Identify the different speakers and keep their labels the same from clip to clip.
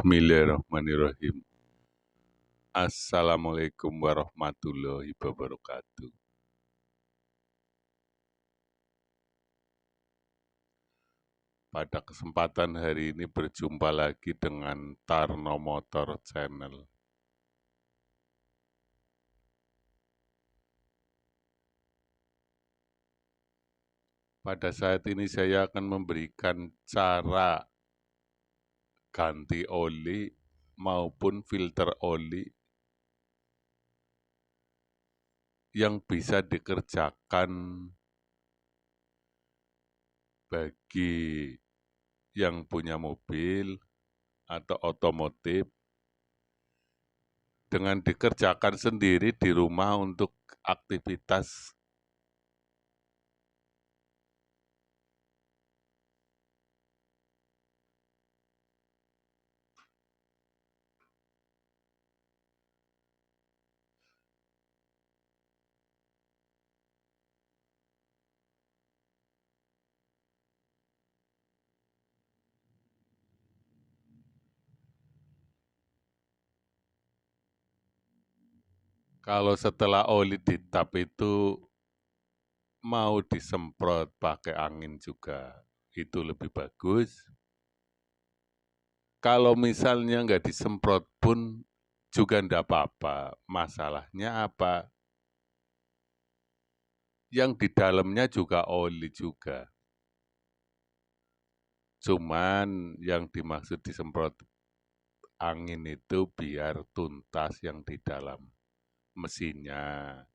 Speaker 1: Bismillahirrahmanirrahim. Assalamualaikum warahmatullahi wabarakatuh. Pada kesempatan hari ini berjumpa lagi dengan Tarno Motor Channel. Pada saat ini saya akan memberikan cara ganti oli maupun filter oli yang bisa dikerjakan bagi yang punya mobil atau otomotif dengan dikerjakan sendiri di rumah untuk aktivitas kalau setelah oli ditap itu mau disemprot pakai angin juga, itu lebih bagus. Kalau misalnya nggak disemprot pun juga nggak apa-apa. Masalahnya apa? Yang di dalamnya juga oli juga. Cuman yang dimaksud disemprot angin itu biar tuntas yang di dalam mesinnya.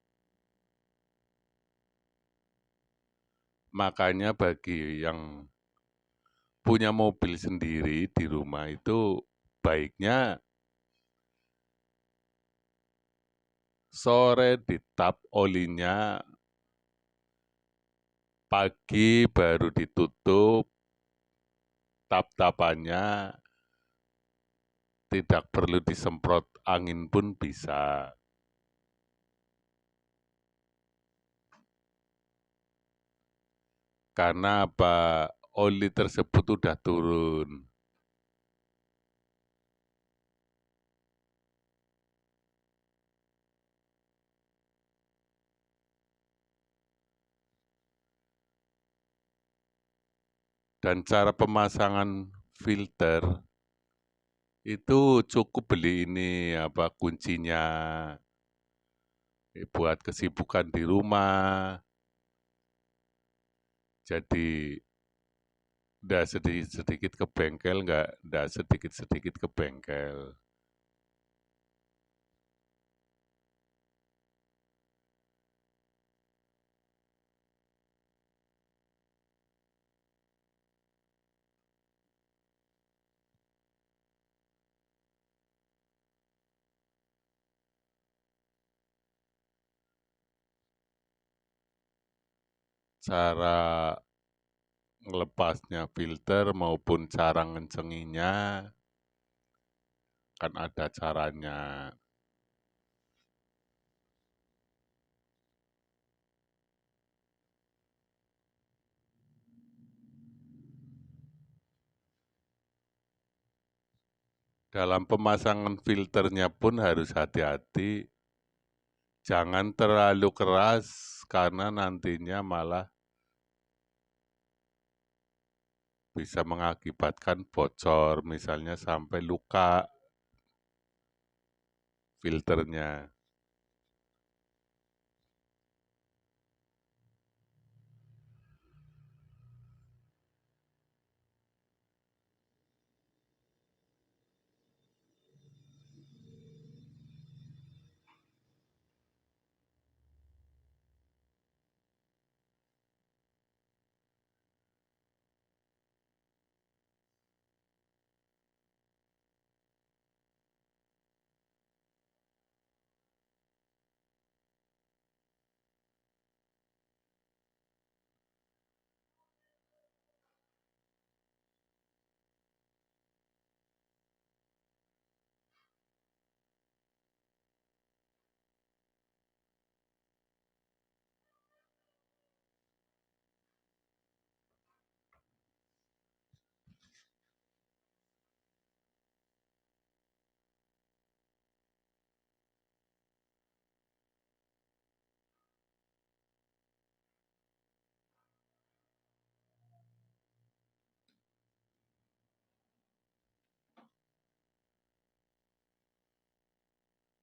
Speaker 1: Makanya bagi yang punya mobil sendiri di rumah itu baiknya sore ditap olinya, pagi baru ditutup, tap-tapannya tidak perlu disemprot angin pun bisa. Karena apa? Oli tersebut sudah turun. Dan cara pemasangan filter itu cukup beli ini kuncinya buat kesibukan di rumah. Jadi nggak sedikit-sedikit ke bengkel, nggak sedikit-sedikit ke bengkel. Cara ngelepasnya filter maupun cara ngencenginya kan ada caranya. Dalam pemasangan filternya pun harus hati-hati, jangan terlalu keras karena nantinya malah bisa mengakibatkan bocor, misalnya sampai luka filternya.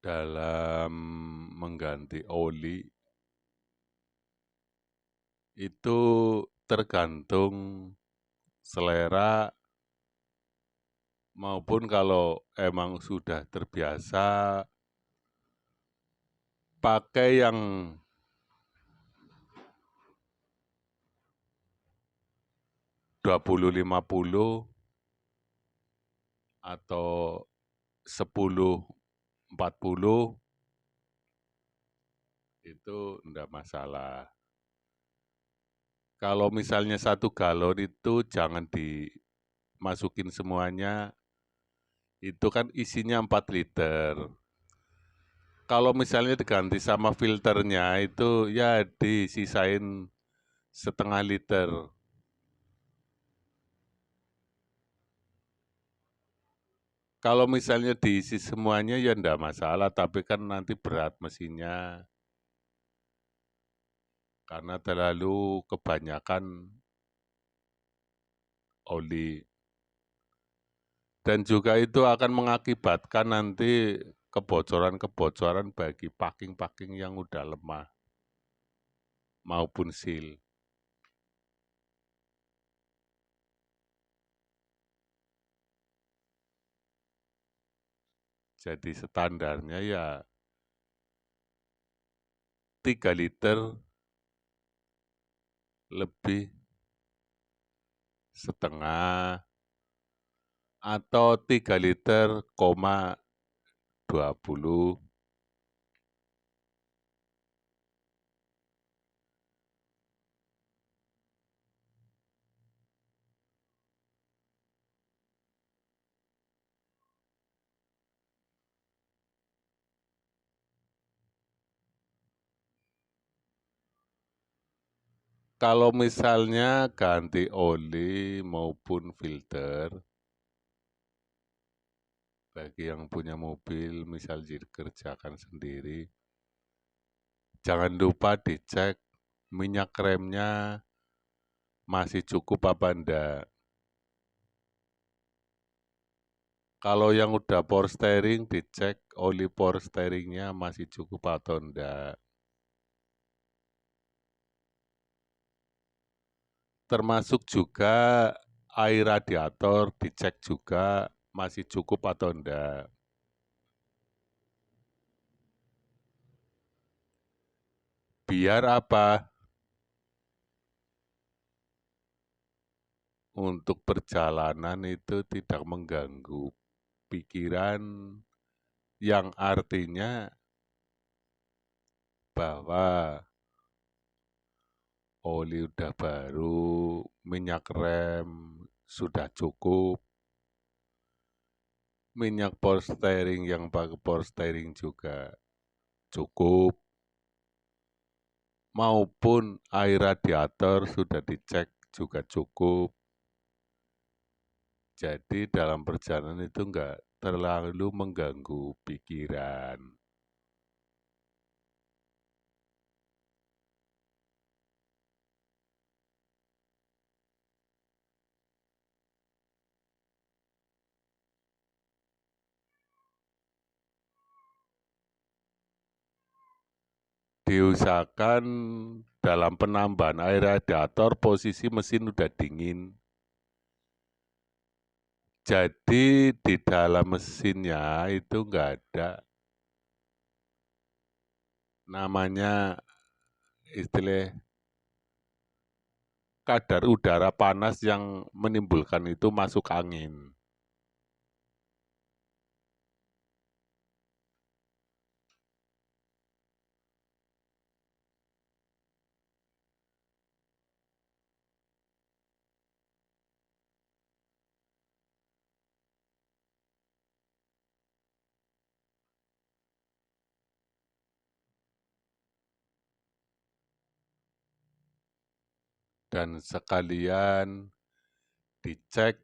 Speaker 1: dalam mengganti oli itu tergantung selera maupun kalau emang sudah terbiasa pakai yang 20-50 atau 10-40 itu enggak masalah. Kalau misalnya 1 galon itu jangan dimasukin semuanya, itu kan isinya 4 liter. Kalau misalnya diganti sama filternya itu ya disisain setengah liter. Kalau misalnya diisi semuanya ya enggak masalah, tapi kan nanti berat mesinnya. Karena terlalu kebanyakan oli. Dan juga itu akan mengakibatkan nanti kebocoran-kebocoran bagi packing-packing yang udah lemah maupun seal. Jadi standarnya ya 3 liter lebih setengah atau 3 liter, 20. Kalau misalnya ganti oli maupun filter, bagi yang punya mobil misal dikerjakan sendiri, jangan lupa dicek minyak remnya masih cukup apa enggak. Kalau yang udah power steering dicek oli power steeringnya masih cukup atau enggak. Termasuk juga air radiator dicek juga masih cukup atau enggak. Biar apa? Untuk perjalanan itu tidak mengganggu pikiran, yang artinya bahwa oli udah baru, minyak rem sudah cukup, minyak power steering yang pakai power steering juga cukup, maupun air radiator sudah dicek juga cukup. Jadi dalam perjalanan itu enggak terlalu mengganggu pikiran. Diusahakan dalam penambahan air radiator posisi mesin udah dingin. Jadi di dalam mesinnya itu enggak ada namanya istilah kadar udara panas yang menimbulkan itu masuk angin. Dan sekalian dicek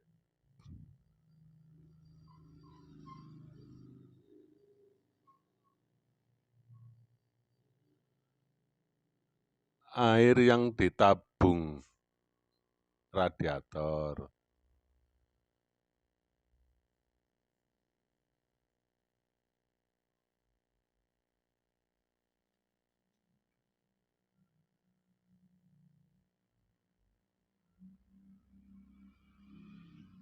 Speaker 1: air yang ditabung radiator.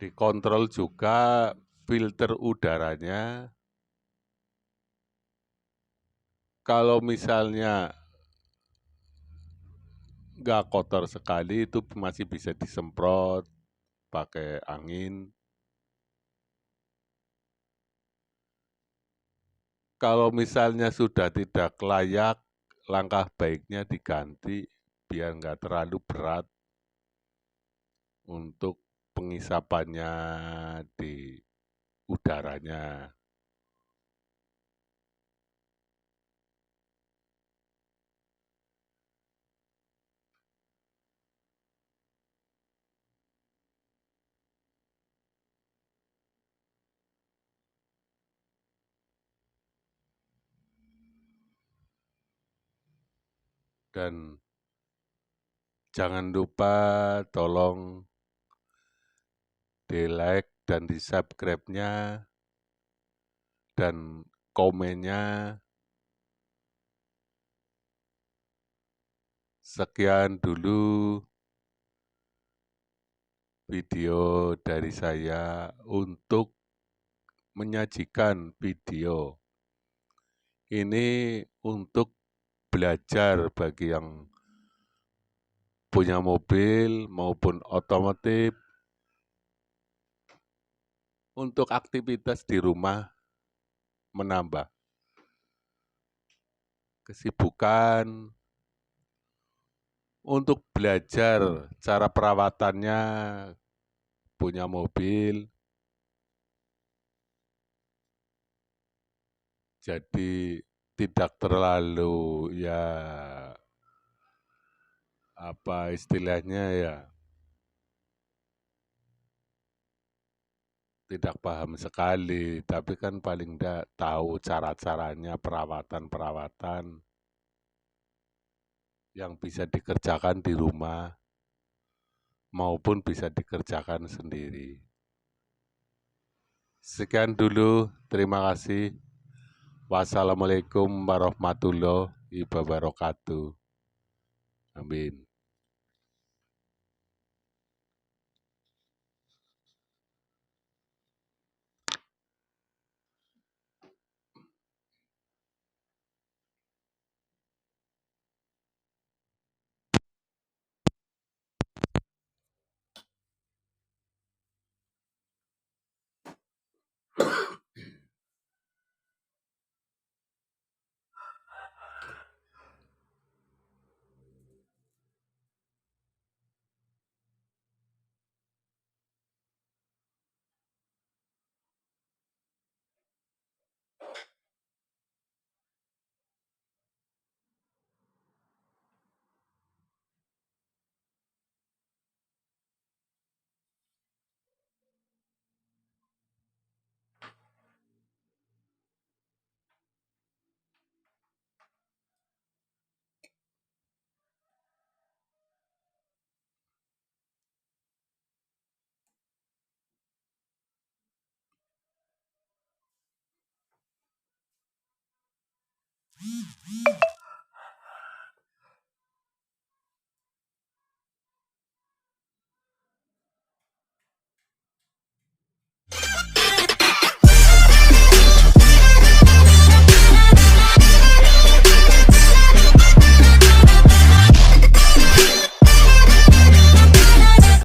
Speaker 1: dikontrol juga filter udaranya. Kalau misalnya nggak kotor sekali, itu masih bisa disemprot pakai angin. Kalau misalnya sudah tidak layak, langkah baiknya diganti biar nggak terlalu berat untuk pengisapannya di udaranya. Dan jangan lupa tolong di-like dan di-subscribe-nya dan komennya. Sekian dulu video dari saya untuk menyajikan video ini untuk belajar bagi yang punya mobil maupun otomotif untuk aktivitas di rumah menambah kesibukan, untuk belajar cara perawatannya punya mobil. Jadi tidak terlalu ya apa istilahnya ya tidak paham sekali, tapi kan paling tidak tahu cara-caranya perawatan-perawatan yang bisa dikerjakan di rumah maupun bisa dikerjakan sendiri. Sekian dulu, terima kasih. Wassalamualaikum warahmatullahi wabarakatuh. Amin.